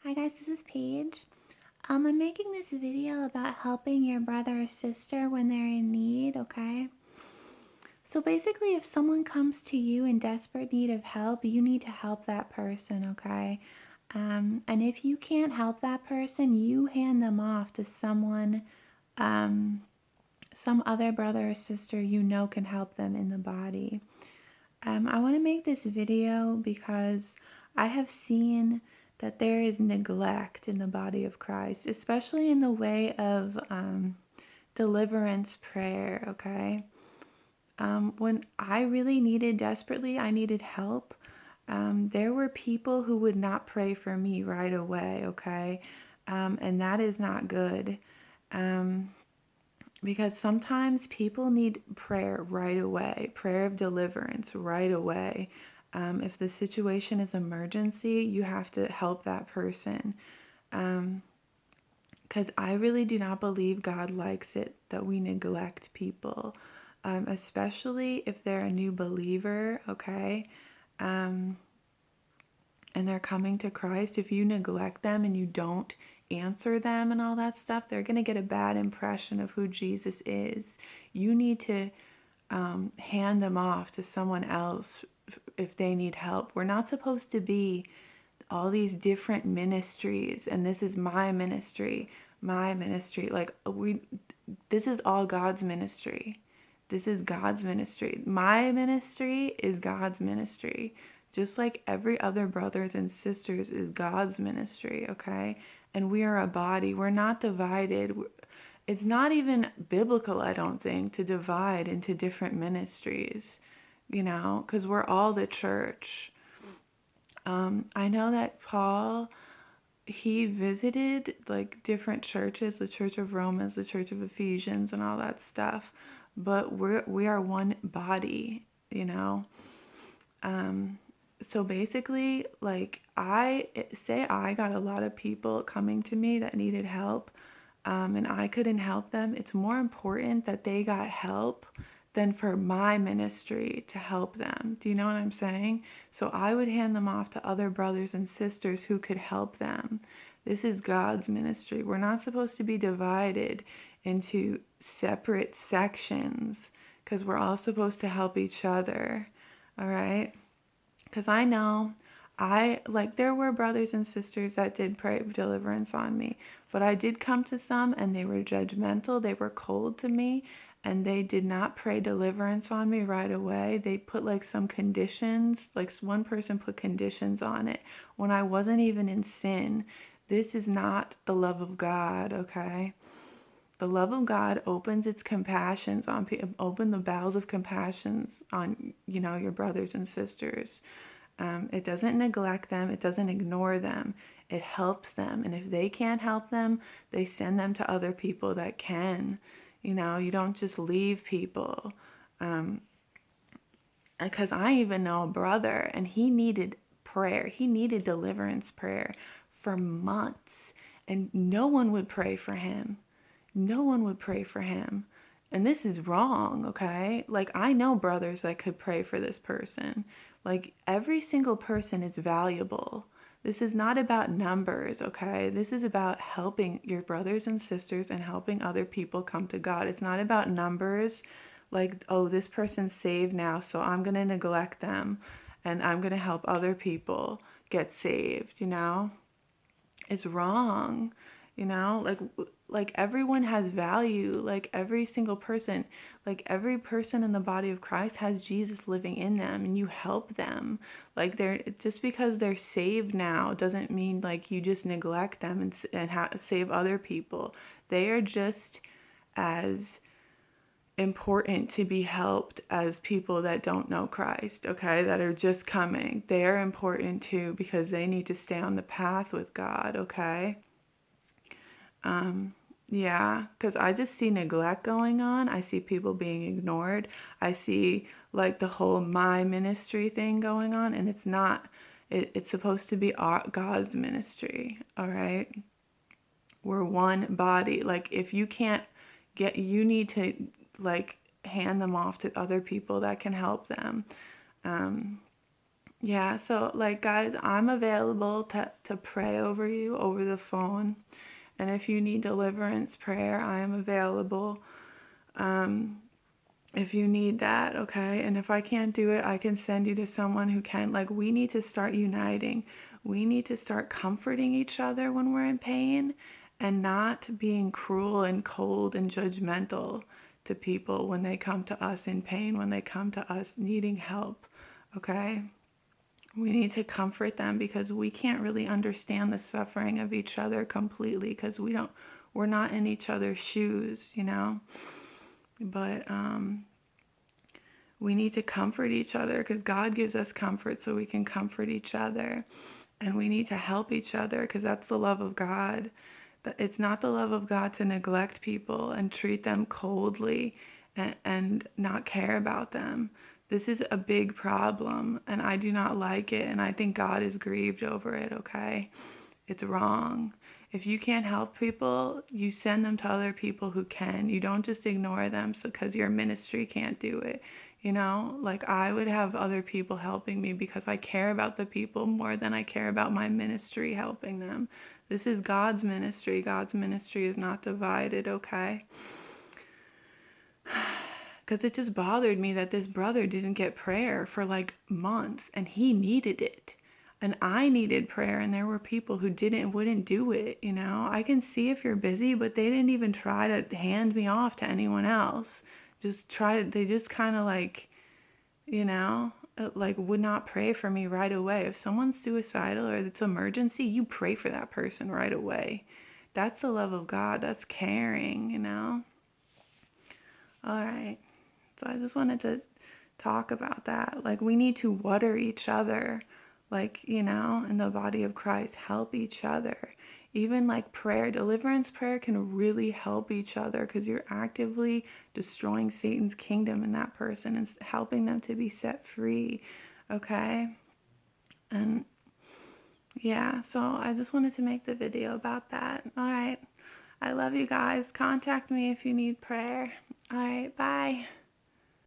Hi guys, this is Paige. I'm making this video about helping your brother or sister when they're in need, okay? So basically, if someone comes to you in desperate need of help, you need to help that person, okay? And if you can't help that person, you hand them off to someone, some other brother or sister you know can help them in the body. I want to make this video because I have seen that there is neglect in the body of Christ, especially in the way of deliverance prayer, okay? When I really desperately, I needed help, there were people who would not pray for me right away, okay? And that is not good. Because sometimes people need prayer right away, prayer of deliverance right away. If the situation is emergency, you have to help that person. Because I really do not believe God likes it that we neglect people, especially if they're a new believer, okay? And they're coming to Christ. If you neglect them and you don't answer them and all that stuff, they're going to get a bad impression of who Jesus is. You need to hand them off to someone else if they need help. We're not supposed to be all these different ministries, and this is my ministry. This is all God's ministry. This is God's ministry. My ministry is God's ministry. Just like every other brothers and sisters is God's ministry, okay? And we are a body. We're not divided. It's not even biblical, I don't think, to divide into different ministries, because we're all the church. I know that Paul, he visited like different churches, the Church of Romans, the Church of Ephesians, and all that stuff. But we are one body, So basically, like I got a lot of people coming to me that needed help, and I couldn't help them. It's more important that they got help than for my ministry to help them. Do you know what I'm saying? So I would hand them off to other brothers and sisters who could help them. This is God's ministry. We're not supposed to be divided into separate sections because we're all supposed to help each other. All right? Because I know there were brothers and sisters that did pray deliverance on me, but I did come to some and they were judgmental. They were cold to me and they did not pray deliverance on me right away. They put like some conditions, like one person put conditions on it when I wasn't even in sin. This is not the love of God, okay? The love of God opens its compassions on people, open the bowels of compassions on, your brothers and sisters. It doesn't neglect them. It doesn't ignore them. It helps them. And if they can't help them, they send them to other people that can. You don't just leave people. Because I even know a brother and he needed prayer. He needed deliverance prayer for months. And no one would pray for him. No one would pray for him. And this is wrong, okay? Like, I know brothers that could pray for this person. Like, every single person is valuable. This is not about numbers, okay? This is about helping your brothers and sisters and helping other people come to God. It's not about numbers, like, oh, this person's saved now, so I'm going to neglect them and I'm going to help other people get saved, It's wrong. Like everyone has value. Like every single person, like every person in the body of Christ has Jesus living in them, and you help them. Like just because they're saved now doesn't mean like you just neglect them and save other people. They are just as important to be helped as people that don't know Christ, okay, that are just coming. They are important too because they need to stay on the path with God, okay? Yeah, because I just see neglect going on. I see people being ignored. I see like the whole my ministry thing going on, and it's not. It's supposed to be God's ministry, all right? We're one body. Like if you can't you need to like hand them off to other people that can help them. Yeah, so like guys, I'm available to pray over you over the phone. And if you need deliverance prayer, I am available. If you need that, okay? And if I can't do it, I can send you to someone who can. Like, we need to start uniting. We need to start comforting each other when we're in pain and not being cruel and cold and judgmental to people when they come to us in pain, when they come to us needing help, okay? We need to comfort them because we can't really understand the suffering of each other completely because we're not in each other's shoes, you know? But we need to comfort each other because God gives us comfort so we can comfort each other. And we need to help each other because that's the love of God. It's not the love of God to neglect people and treat them coldly and not care about them. This is a big problem and I do not like it. And I think God is grieved over it, okay? It's wrong. If you can't help people, you send them to other people who can. You don't just ignore them so because your ministry can't do it. You know, like I would have other people helping me because I care about the people more than I care about my ministry helping them. This is God's ministry. God's ministry is not divided, okay? Because it just bothered me that this brother didn't get prayer for like months and he needed it. And I needed prayer and there were people who wouldn't do it, you know. I can see if you're busy, but they didn't even try to hand me off to anyone else. They just kind of like, you know, like would not pray for me right away. If someone's suicidal or it's emergency, you pray for that person right away. That's the love of God. That's caring, you know. All right. So I just wanted to talk about that. Like we need to water each other, like, you know, in the body of Christ, help each other. Even like prayer, deliverance prayer can really help each other because you're actively destroying Satan's kingdom in that person and helping them to be set free. Okay. And yeah, so I just wanted to make the video about that. All right. I love you guys. Contact me if you need prayer. All right. Bye.